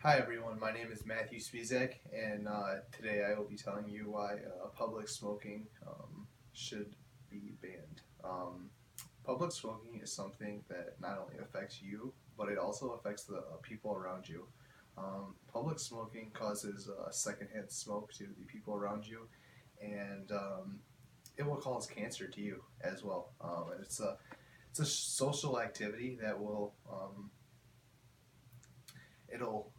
Hi everyone, my name is Matthew Spizek, and today I will be telling you why public smoking should be banned. Public smoking is something that not only affects you, but it also affects the people around you. Public smoking causes secondhand smoke to the people around you, and it will cause cancer to you as well. It's a social activity that will it'll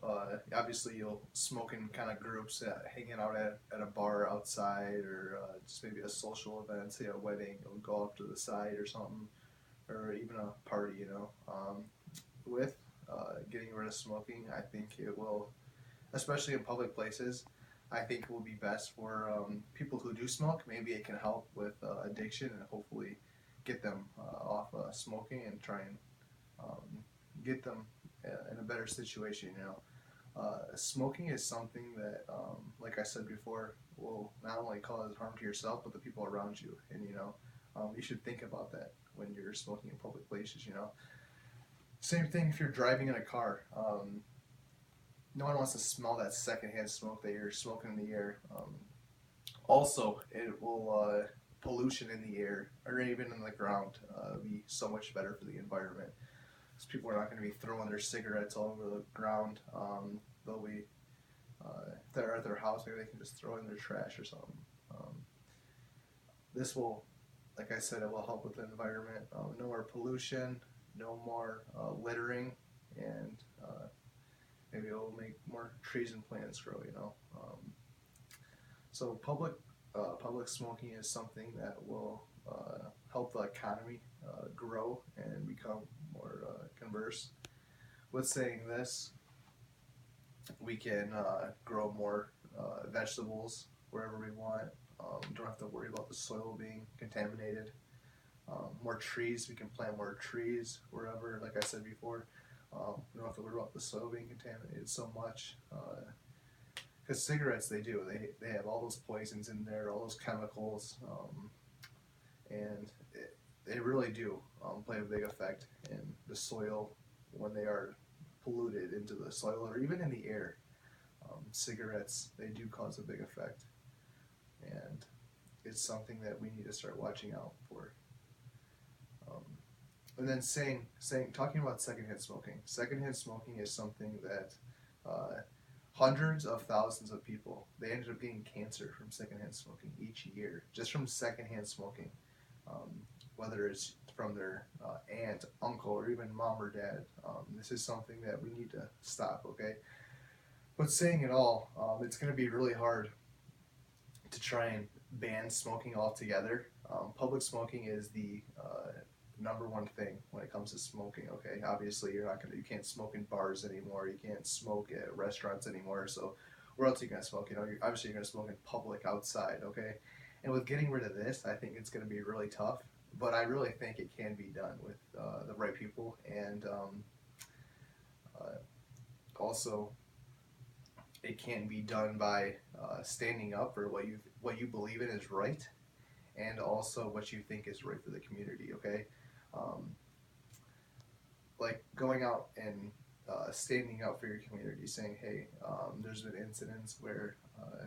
obviously you'll smoke in kind of groups, hanging out at a bar outside, or just maybe a social event, say a wedding. You'll go off to the side or something, or even a party. With getting rid of smoking, I think it will, especially in public places. I think it will be best for people who do smoke. Maybe it can help with addiction and hopefully get them off smoking and try and get them in a better situation. Smoking is something that, like I said before, will not only cause harm to yourself but the people around you. And you should think about that when you're smoking in public places. Same thing if you're driving in a car. No one wants to smell that secondhand smoke that you're smoking in the air. Also, it will pollution in the air or even in the ground be so much better for the environment. Because people are not going to be throwing their cigarettes all over the ground. They'll be if they're at their house, maybe they can just throw it in their trash or something. Um, this will, like I said, it will help with the environment. No more pollution, no more littering, and maybe it will make more trees and plants grow. So public smoking is something that will help the economy grow and become more converse. With saying this, we can grow more vegetables wherever we want. Don't have to worry about the soil being contaminated. More trees, we can plant more trees wherever, like I said before. We don't have to worry about the soil being contaminated so much. Because cigarettes, they have all those poisons in there, all those chemicals, and they really do play a big effect in the soil when they are polluted into the soil or even in the air. Cigarettes, they do cause a big effect, and it's something that we need to start watching out for. Um, and then talking about secondhand smoking. Secondhand smoking is something that uh, hundreds of thousands of people, they ended up getting cancer from secondhand smoking each year, just from secondhand smoking. Um, Whether it's from their aunt, uncle, or even mom or dad. This is something that we need to stop, okay? But saying it all, it's going to be really hard to try and ban smoking altogether. Public smoking is the number one thing when it comes to smoking. Okay, obviously you can't smoke in bars anymore. You can't smoke at restaurants anymore. So where else are you gonna smoke? Obviously you're gonna smoke in public outside. Okay, and with getting rid of this, I think it's gonna be really tough. But I really think it can be done with the right people, and uh, also it can be done by standing up for what you believe in is right, and also what you think is right for the community. Okay, um, like going out and standing up for your community, saying, "Hey, there's been incidents where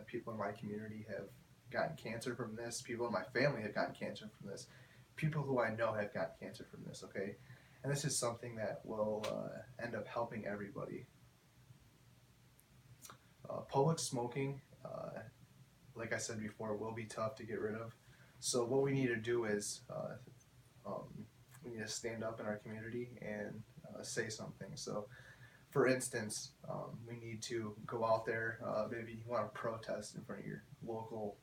people in my community have gotten cancer from this. People in my family have gotten cancer from this. People who I know have gotten cancer from this." Okay, and this is something that will end up helping everybody. Public smoking, like I said before, will be tough to get rid of. So what we need to do is we need to stand up in our community and say something. So, for instance, we need to go out there. Maybe you want to protest in front of your local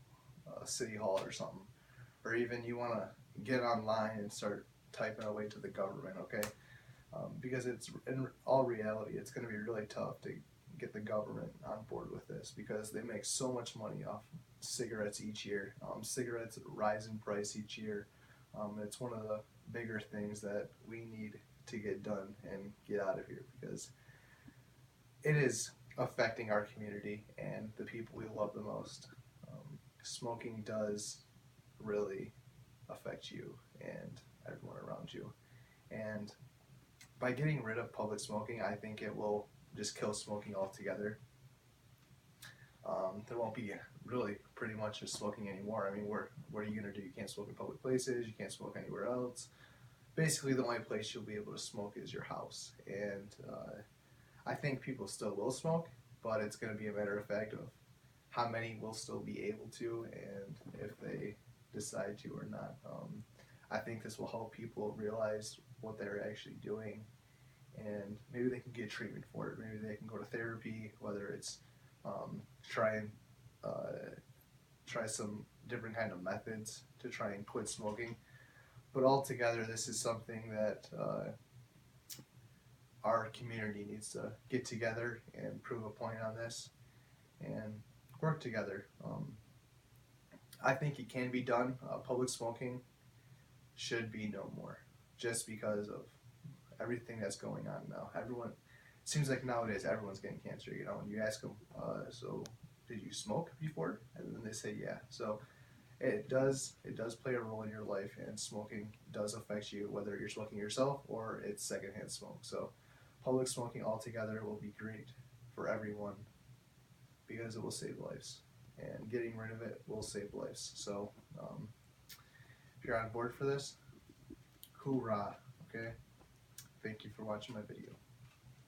city hall or something, or even you want to get online and start typing away to the government. Okay, because it's in all reality, it's going to be really tough to get the government on board with this because they make so much money off cigarettes each year. Cigarettes rise in price each year. It's one of the bigger things that we need to get done and get out of here because it is affecting our community and the people we love the most. Smoking does really affect you and everyone around you. And by getting rid of public smoking, I think it will just kill smoking altogether. There won't be really pretty much just smoking anymore. I mean, what are you gonna do? You can't smoke in public places. You can't smoke anywhere else. Basically, the only place you'll be able to smoke is your house. And I think people still will smoke, but it's going to be a matter of fact of how many will still be able to, and if they decide to or not. I think this will help people realize what they're actually doing, and maybe they can get treatment for it. Maybe they can go to therapy, whether it's try and try some different kind of methods to try and quit smoking. But altogether, this is something that our community needs to get together and prove a point on this and work together. I think it can be done. Public smoking should be no more, just because of everything that's going on now. Everyone, it seems like nowadays everyone's getting cancer. You know, and you ask them, so did you smoke before? And then they say, yeah. So it does play a role in your life, and smoking does affect you, whether you're smoking yourself or it's secondhand smoke. So public smoking altogether will be great for everyone because it will save lives, and getting rid of it will save lives. So if you're on board for this, hoorah, okay? Thank you for watching my video.